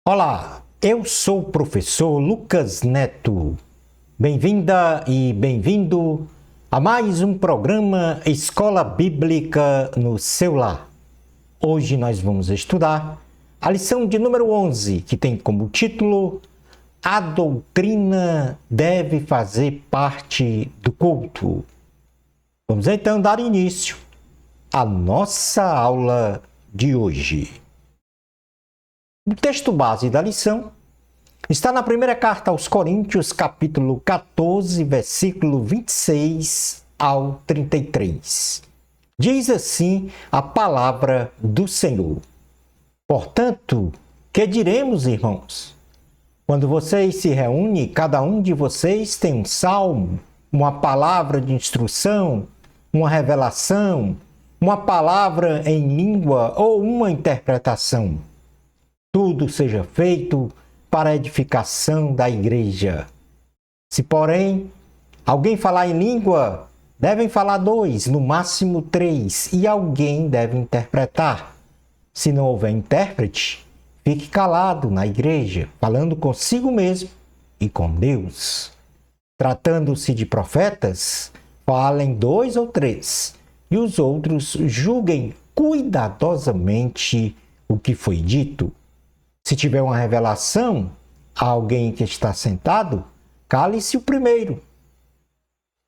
Olá, eu sou o professor Lucas Neto. Bem-vinda e bem-vindo a mais um programa Escola Bíblica no seu lar. Hoje nós vamos estudar a lição de número 11, que tem como título A doutrina deve fazer parte do culto. Vamos então dar início à nossa aula de hoje. O texto base da lição está na primeira carta aos Coríntios, capítulo 14, versículo 26 ao 33. Diz assim a palavra do Senhor. Portanto, que diremos, irmãos? Quando vocês se reúnem, cada um de vocês tem um salmo, uma palavra de instrução, uma revelação, uma palavra em língua ou uma interpretação. Tudo seja feito para a edificação da igreja. Se, porém, alguém falar em língua, devem falar 2, no máximo 3, e alguém deve interpretar. Se não houver intérprete, fique calado na igreja, falando consigo mesmo e com Deus. Tratando-se de profetas, falem 2 ou 3, e os outros julguem cuidadosamente o que foi dito. Se tiver uma revelação a alguém que está sentado, cale-se o primeiro,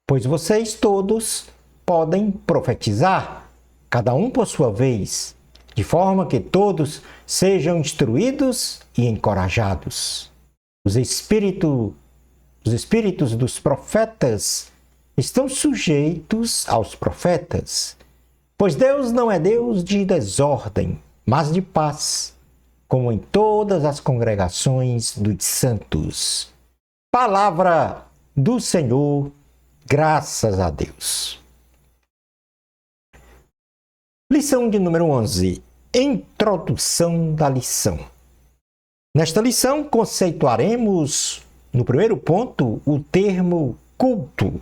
pois vocês todos podem profetizar, cada um por sua vez, de forma que todos sejam instruídos e encorajados. Os espíritos dos profetas estão sujeitos aos profetas, pois Deus não é Deus de desordem, mas de paz, como em todas as congregações dos santos. Palavra do Senhor, graças a Deus. Lição de número 11. Introdução da lição. Nesta lição, conceituaremos, no primeiro ponto, o termo culto.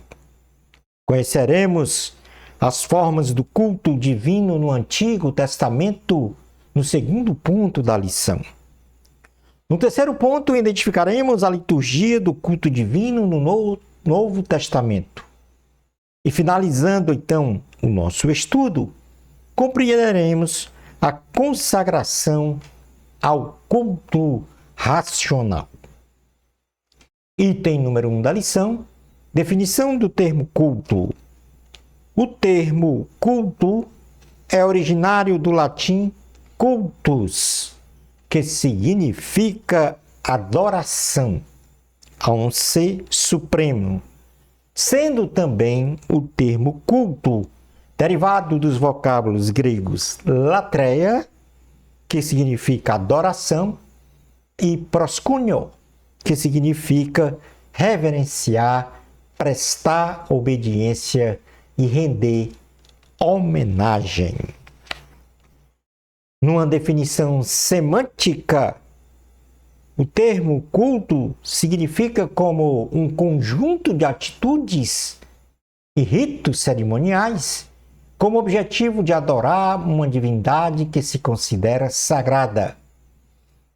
Conheceremos as formas do culto divino no Antigo Testamento, no segundo ponto da lição. No terceiro ponto, identificaremos a liturgia do culto divino no Novo Testamento. E finalizando, então, o nosso estudo, compreenderemos a consagração ao culto racional. Item número 1 da lição, definição do termo culto. O termo culto é originário do latim cultus, que significa adoração a um ser supremo, sendo também o termo culto derivado dos vocábulos gregos latreia, que significa adoração, e proskunio, que significa reverenciar, prestar obediência e render homenagem. Numa definição semântica, o termo culto significa como um conjunto de atitudes e ritos cerimoniais com o objetivo de adorar uma divindade que se considera sagrada,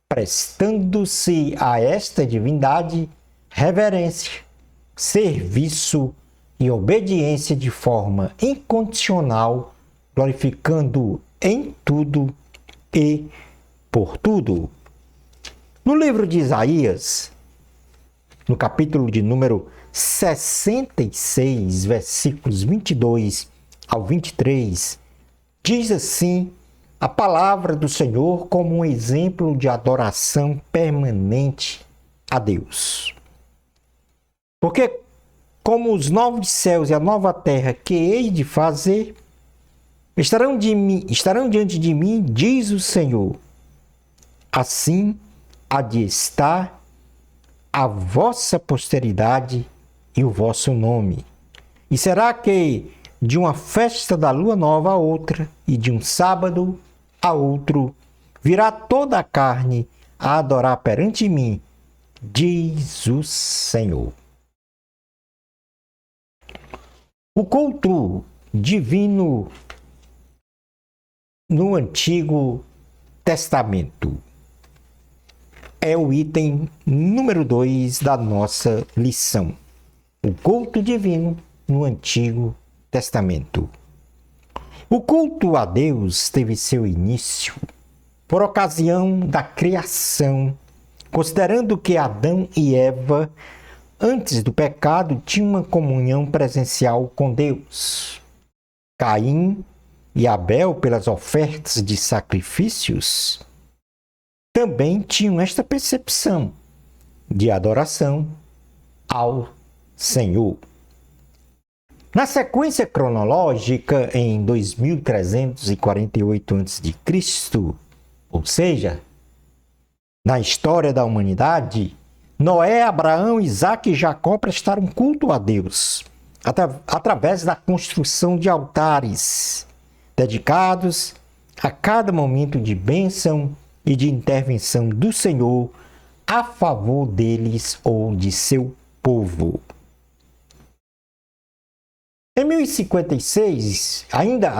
prestando-se a esta divindade reverência, serviço e obediência de forma incondicional, glorificando em tudo e por tudo. No livro de Isaías, no capítulo de número 66, versículos 22 ao 23, diz assim a palavra do Senhor como um exemplo de adoração permanente a Deus. Porque como os novos céus e a nova terra que hei de fazer estarão diante de mim, diz o Senhor. Assim há de estar a vossa posteridade e o vosso nome. E será que de uma festa da lua nova a outra, e de um sábado a outro, virá toda a carne a adorar perante mim, diz o Senhor. O culto divino no Antigo Testamento. é o item número 2 da nossa lição. O culto divino no Antigo Testamento. O culto a Deus teve seu início por ocasião da criação, considerando que Adão e Eva, antes do pecado, tinham uma comunhão presencial com Deus. Caim e Abel, pelas ofertas de sacrifícios, também tinham esta percepção de adoração ao Senhor. Na sequência cronológica, em 2348 a.C., ou seja, na história da humanidade, Noé, Abraão, Isaque e Jacó prestaram culto a Deus através da construção de altares dedicados a cada momento de bênção e de intervenção do Senhor a favor deles ou de seu povo. Em 1056, ainda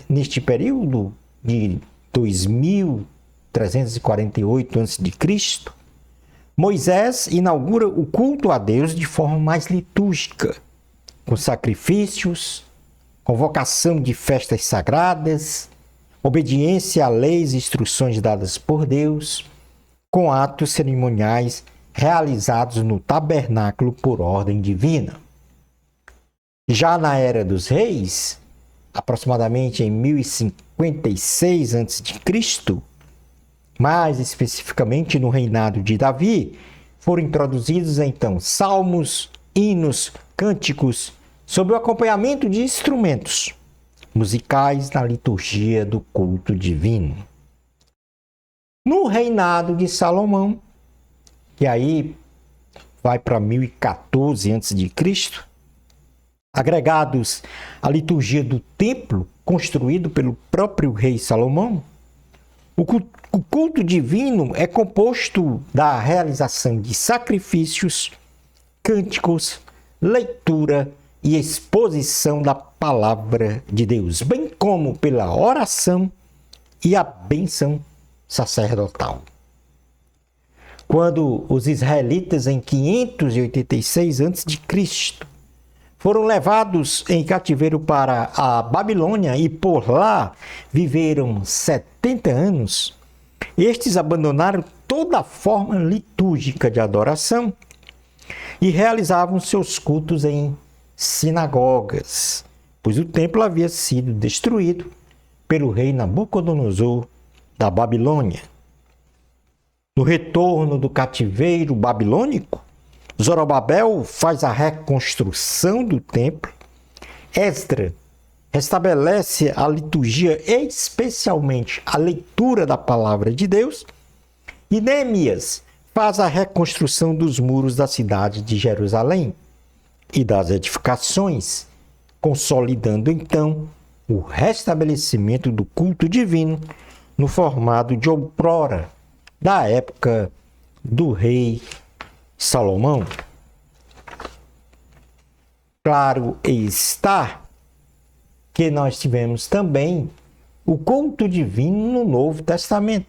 neste período de 2348 a.C., Moisés inaugura o culto a Deus de forma mais litúrgica, com sacrifícios, convocação de festas sagradas, obediência a leis e instruções dadas por Deus, com atos cerimoniais realizados no tabernáculo por ordem divina. Já na Era dos Reis, aproximadamente em 1056 a.C., mais especificamente no reinado de Davi, foram introduzidos então salmos, hinos, cânticos, sob o acompanhamento de instrumentos musicais na liturgia do culto divino. No reinado de Salomão, que aí vai para 1014 a.C., agregados à liturgia do templo construído pelo próprio rei Salomão, o culto divino é composto da realização de sacrifícios, cânticos, leitura e exposição da palavra de Deus, bem como pela oração e a bênção sacerdotal. Quando os israelitas, em 586 a.C., foram levados em cativeiro para a Babilônia e por lá viveram 70 anos, estes abandonaram toda a forma litúrgica de adoração e realizavam seus cultos em sinagogas, pois o templo havia sido destruído pelo rei Nabucodonosor da Babilônia. No retorno do cativeiro babilônico, Zorobabel faz a reconstrução do templo, Esdras restabelece a liturgia, especialmente a leitura da palavra de Deus, e Neemias faz a reconstrução dos muros da cidade de Jerusalém e das edificações, consolidando então o restabelecimento do culto divino no formato de outrora, da época do rei Salomão. Claro está que nós tivemos também o culto divino no Novo Testamento.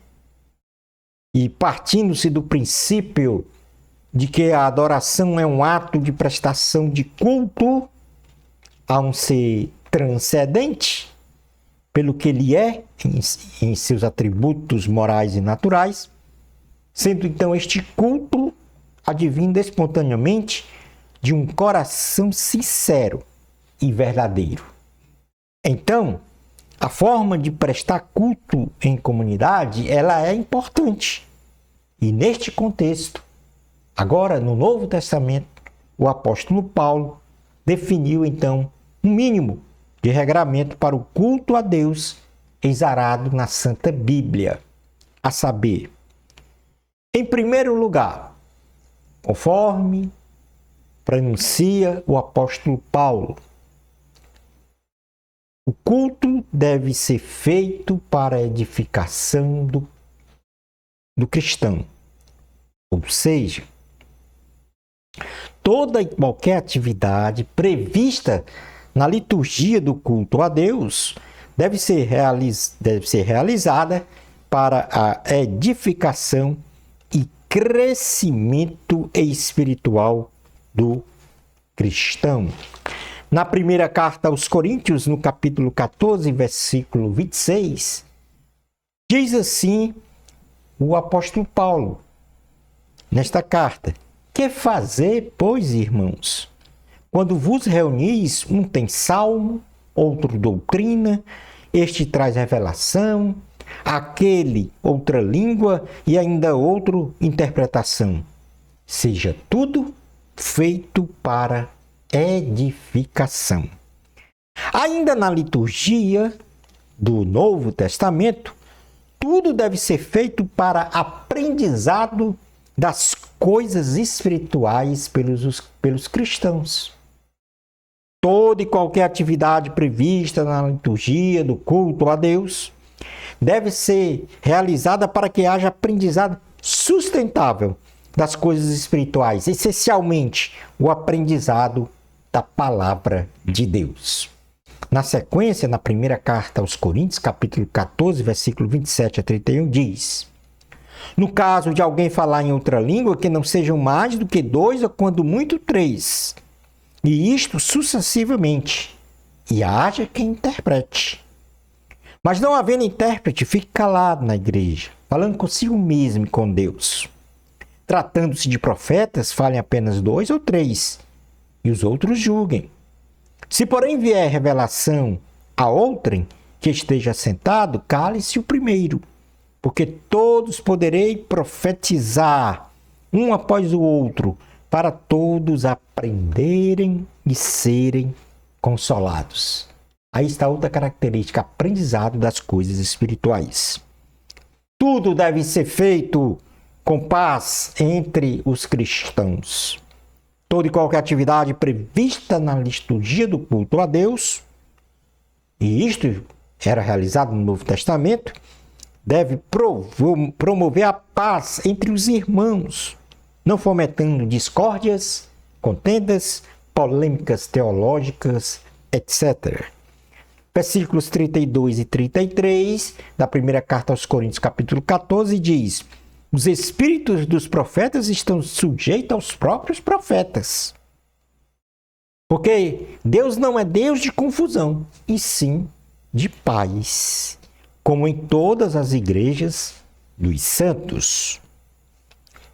E partindo-se do princípio de que a adoração é um ato de prestação de culto a um ser transcendente, pelo que ele é em seus atributos morais e naturais, sendo então este culto advindo espontaneamente de um coração sincero e verdadeiro. Então, a forma de prestar culto em comunidade, ela é importante. E neste contexto, agora no Novo Testamento, o apóstolo Paulo definiu então um mínimo de regramento para o culto a Deus exarado na Santa Bíblia, a saber, em primeiro lugar, conforme pronuncia o apóstolo Paulo, o culto deve ser feito para a edificação do cristão. Ou seja, toda e qualquer atividade prevista na liturgia do culto a Deus deve ser realizada para a edificação e crescimento espiritual do cristão. Na primeira carta aos Coríntios, no capítulo 14, versículo 26, diz assim o apóstolo Paulo, nesta carta: que fazer, pois, irmãos? Quando vos reunis, um tem salmo, outro doutrina, este traz revelação, aquele outra língua e ainda outro interpretação. Seja tudo feito para edificação. Ainda na liturgia do Novo Testamento, tudo deve ser feito para aprendizado das coisas espirituais pelos cristãos. Toda e qualquer atividade prevista na liturgia do culto a Deus deve ser realizada para que haja aprendizado sustentável das coisas espirituais, essencialmente o aprendizado da palavra de Deus. Na sequência, na primeira carta aos Coríntios, capítulo 14, versículo 27 a 31, diz: no caso de alguém falar em outra língua, que não sejam mais do que 2 ou quando muito 3, e isto sucessivamente, e haja quem interprete. Mas não havendo intérprete, fique calado na igreja, falando consigo mesmo e com Deus. Tratando-se de profetas, falem apenas 2 ou 3, e os outros julguem. Se, porém, vier revelação a outrem que esteja sentado, cale-se o primeiro, porque todos poderei profetizar, um após o outro, para todos aprenderem e serem consolados. Aí está outra característica: aprendizado das coisas espirituais. Tudo deve ser feito com paz entre os cristãos. Toda e qualquer atividade prevista na liturgia do culto a Deus, e isto era realizado no Novo Testamento, deve promover a paz entre os irmãos, não fomentando discórdias, contendas, polêmicas teológicas, etc. Versículos 32 e 33 da primeira carta aos Coríntios, capítulo 14, diz: os espíritos dos profetas estão sujeitos aos próprios profetas. Porque Deus não é Deus de confusão, e sim de paz, como em todas as igrejas dos santos.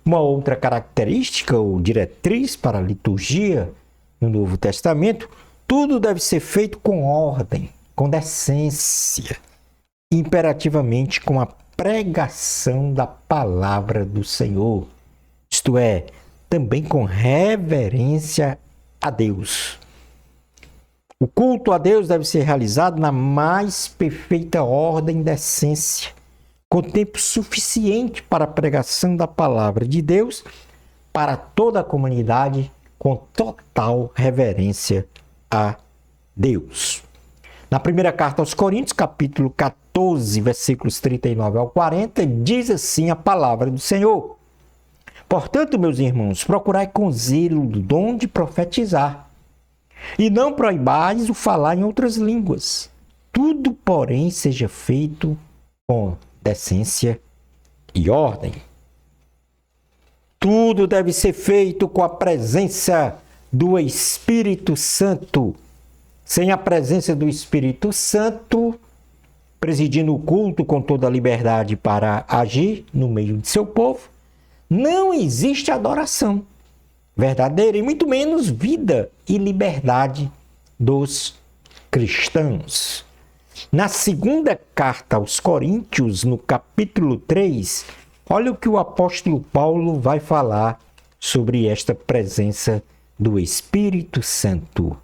Uma outra característica ou diretriz para a liturgia no Novo Testamento: tudo deve ser feito com ordem, com decência, imperativamente com a pregação da palavra do Senhor, isto é, também com reverência a Deus. O culto a Deus deve ser realizado na mais perfeita ordem e decência, com tempo suficiente para a pregação da palavra de Deus para toda a comunidade, com total reverência a Deus. Na primeira carta aos Coríntios, capítulo 14, versículos 39 ao 40, diz assim a palavra do Senhor: portanto, meus irmãos, procurai com zelo o dom de profetizar, e não proibais o falar em outras línguas. Tudo, porém, seja feito com decência e ordem. Tudo deve ser feito com a presença do Espírito Santo. Sem a presença do Espírito Santo, presidindo o culto com toda a liberdade para agir no meio de seu povo, não existe adoração verdadeira e muito menos vida e liberdade dos cristãos. Na segunda carta aos Coríntios, no capítulo 3, olha o que o apóstolo Paulo vai falar sobre esta presença do Espírito Santo.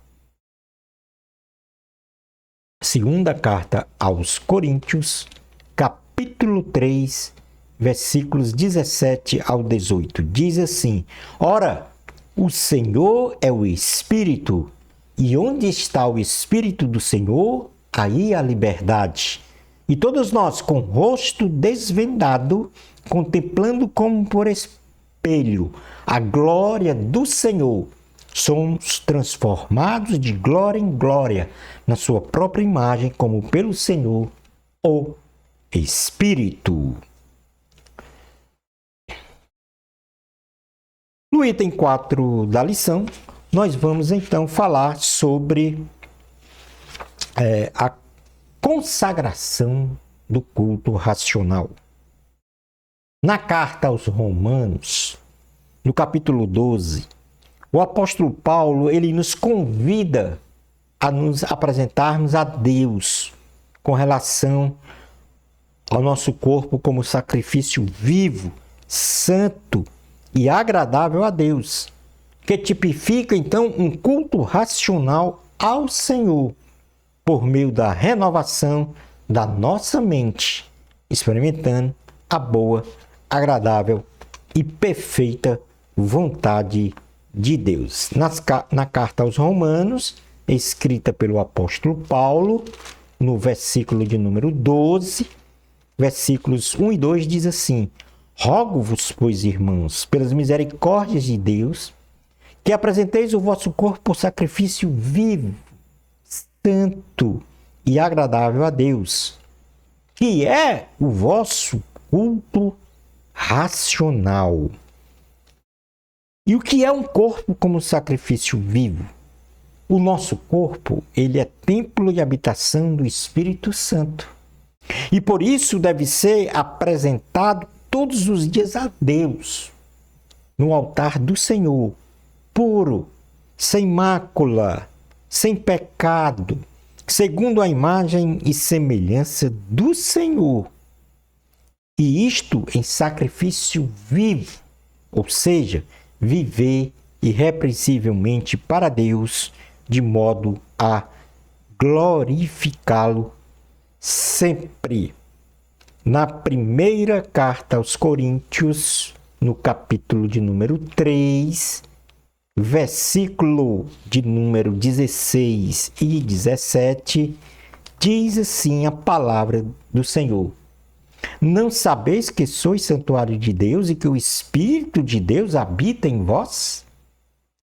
Segunda carta aos Coríntios, capítulo 3, versículos 17 ao 18. Diz assim: ora, o Senhor é o Espírito, e onde está o Espírito do Senhor, aí há liberdade. E todos nós, com o rosto desvendado, contemplando como por espelho a glória do Senhor, somos transformados de glória em glória na sua própria imagem, como pelo Senhor, o Espírito. No item 4 da lição, nós vamos então falar sobre a consagração do culto racional. Na carta aos Romanos, no capítulo 12, o apóstolo Paulo ele nos convida a nos apresentarmos a Deus com relação ao nosso corpo como sacrifício vivo, santo e agradável a Deus, que tipifica então um culto racional ao Senhor, por meio da renovação da nossa mente, experimentando a boa, agradável e perfeita vontade de Deus. Na carta aos Romanos, escrita pelo apóstolo Paulo, no versículo de número 12, versículos 1 e 2, diz assim: Rogo-vos, pois, irmãos, pelas misericórdias de Deus, que apresenteis o vosso corpo por sacrifício vivo, santo e agradável a Deus, que é o vosso culto racional. E o que é um corpo como sacrifício vivo? O nosso corpo, ele é templo e habitação do Espírito Santo. E por isso deve ser apresentado todos os dias a Deus, no altar do Senhor, puro, sem mácula, sem pecado, segundo a imagem e semelhança do Senhor. E isto em sacrifício vivo, ou seja, viver irrepreensivelmente para Deus, de modo a glorificá-lo sempre. Na primeira carta aos Coríntios, no capítulo de número 3, versículo de número 16 e 17, diz assim a palavra do Senhor: Não sabeis que sois santuário de Deus e que o Espírito de Deus habita em vós?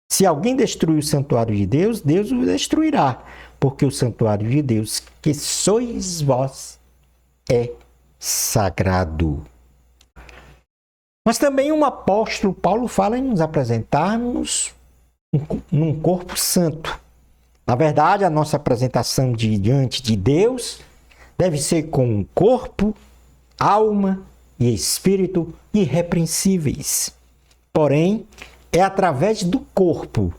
Se alguém destruir o santuário de Deus, Deus o destruirá, porque o santuário de Deus, que sois vós, é sagrado. Mas também o apóstolo Paulo fala em nos apresentarmos num corpo santo. Na verdade, a nossa apresentação diante de Deus deve ser com um corpo, alma e espírito irrepreensíveis. Porém, é através do corpo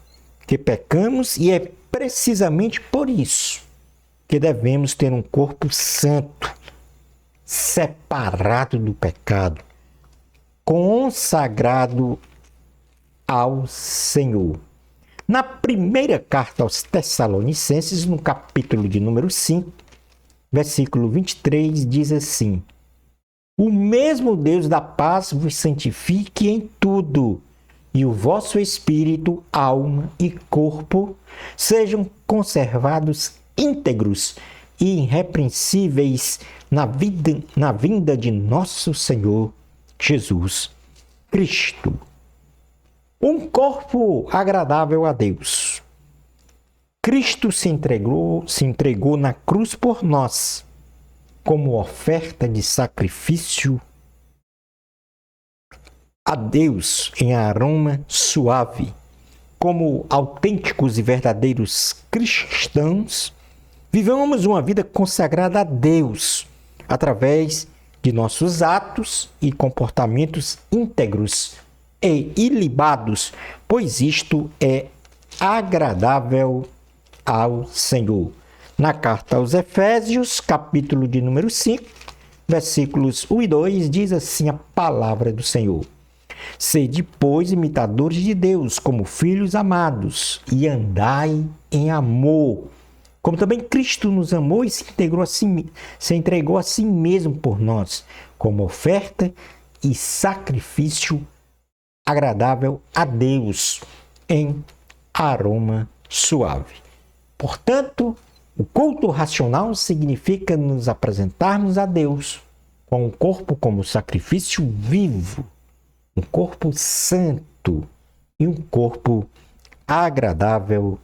que pecamos e é precisamente por isso que devemos ter um corpo santo, separado do pecado, consagrado ao Senhor. Na primeira carta aos Tessalonicenses, no capítulo de número 5, versículo 23, diz assim: O mesmo Deus da paz vos santifique em tudo, e o vosso espírito, alma e corpo sejam conservados íntegros e irrepreensíveis na vinda de nosso Senhor Jesus Cristo. Um corpo agradável a Deus. Cristo se entregou na cruz por nós, como oferta de sacrifício a Deus em aroma suave. Como autênticos e verdadeiros cristãos, vivamos uma vida consagrada a Deus através de nossos atos e comportamentos íntegros e ilibados, pois isto é agradável ao Senhor. Na carta aos Efésios, capítulo de número 5, versículos 1 e 2, diz assim a palavra do Senhor: Sede, pois, imitadores de Deus, como filhos amados, e andai em amor, como também Cristo nos amou e se entregou a si mesmo por nós, como oferta e sacrifício agradável a Deus, em aroma suave. Portanto, o culto racional significa nos apresentarmos a Deus com o corpo como sacrifício vivo, um corpo santo e um corpo agradável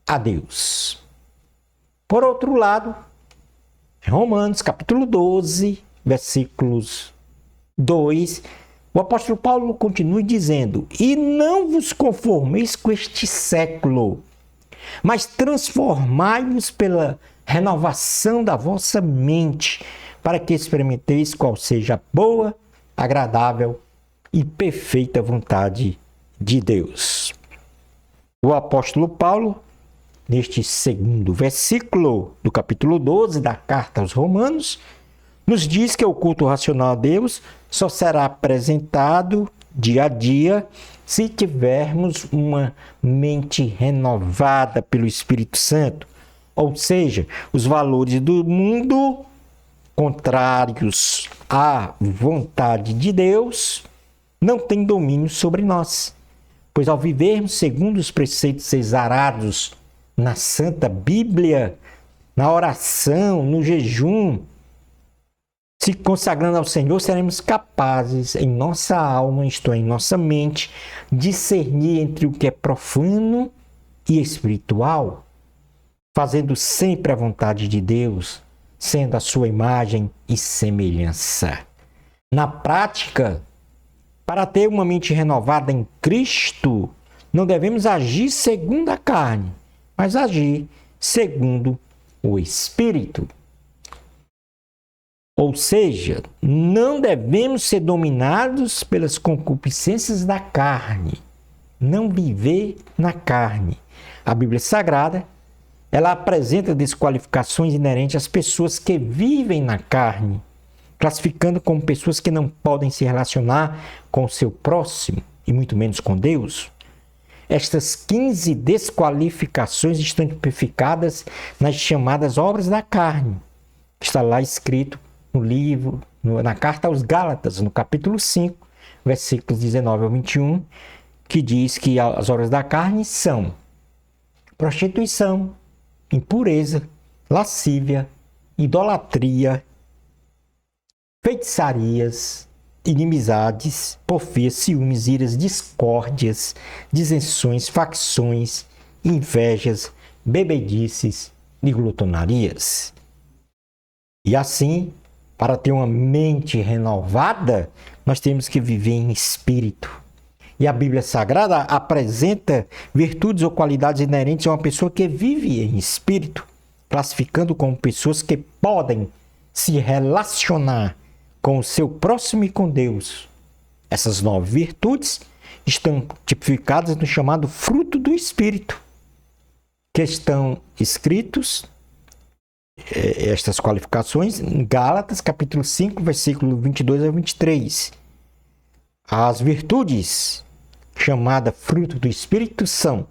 a Deus. Por outro lado, em Romanos capítulo 12, versículos 2, o apóstolo Paulo continua dizendo: e não vos conformeis com este século, mas transformai-vos pela renovação da vossa mente, para que experimenteis qual seja a boa, agradável e perfeita vontade de Deus. O apóstolo Paulo, neste segundo versículo do capítulo 12 da carta aos Romanos, nos diz que o culto racional a Deus só será apresentado dia a dia se tivermos uma mente renovada pelo Espírito Santo. Ou seja, os valores do mundo, contrários à vontade de Deus, não têm domínio sobre nós. Pois ao vivermos segundo os preceitos exarados na Santa Bíblia, na oração, no jejum, se consagrando ao Senhor, seremos capazes em nossa alma, isto é, em nossa mente, discernir entre o que é profano e espiritual, fazendo sempre a vontade de Deus, sendo a sua imagem e semelhança. Na prática, para ter uma mente renovada em Cristo, não devemos agir segundo a carne, mas agir segundo o Espírito. Ou seja, não devemos ser dominados pelas concupiscências da carne, não viver na carne. A Bíblia Sagrada, ela apresenta desqualificações inerentes às pessoas que vivem na carne, classificando como pessoas que não podem se relacionar com o seu próximo, e muito menos com Deus. Estas 15 desqualificações estão tipificadas nas chamadas obras da carne. Está lá escrito no livro, na carta aos Gálatas, no capítulo 5, versículos 19 ao 21, que diz que as obras da carne são prostituição, impureza, lascívia, idolatria, feitiçarias, inimizades, porfias, ciúmes, iras, discórdias, dissenções, facções, invejas, bebedices e glutonarias. E assim, para ter uma mente renovada, nós temos que viver em espírito. E a Bíblia Sagrada apresenta virtudes ou qualidades inerentes a uma pessoa que vive em espírito, classificando como pessoas que podem se relacionar com o seu próximo e com Deus. Essas 9 virtudes estão tipificadas no chamado fruto do Espírito, que estão escritos, estas qualificações, em Gálatas, capítulo 5, versículo 22 a 23. As virtudes chamadas fruto do Espírito são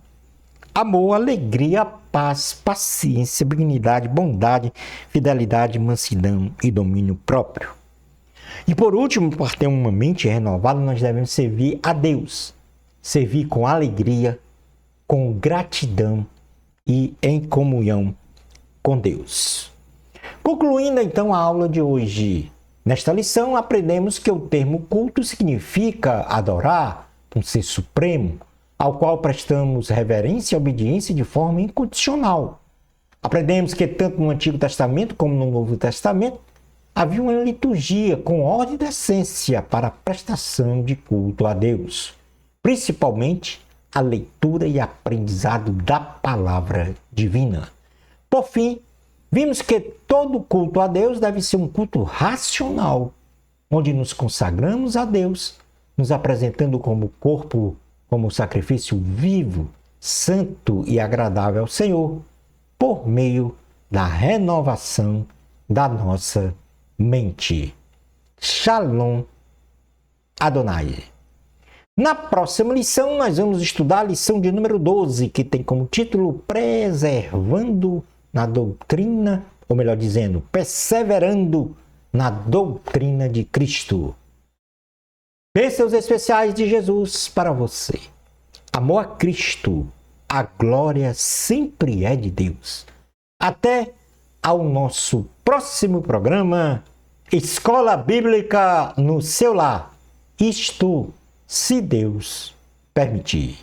amor, alegria, paz, paciência, benignidade, bondade, fidelidade, mansidão e domínio próprio. E por último, para ter uma mente renovada, nós devemos servir a Deus. Servir com alegria, com gratidão e em comunhão com Deus. Concluindo então a aula de hoje. Nesta lição aprendemos que o termo culto significa adorar um ser supremo, ao qual prestamos reverência e obediência de forma incondicional. Aprendemos que tanto no Antigo Testamento como no Novo Testamento havia uma liturgia com ordem e decência para a prestação de culto a Deus, principalmente a leitura e aprendizado da palavra divina. Por fim, vimos que todo culto a Deus deve ser um culto racional, onde nos consagramos a Deus, nos apresentando como corpo, como sacrifício vivo, santo e agradável ao Senhor, por meio da renovação da nossa mente. Shalom Adonai. Na próxima lição, nós vamos estudar a lição de número 12, que tem como título Preservando na doutrina, ou melhor dizendo, perseverando na doutrina de Cristo. Bênçãos especiais de Jesus para você. Amor a Cristo, a glória sempre é de Deus. Até ao nosso próximo programa, Escola Bíblica no seu lar. Isto, se Deus permitir.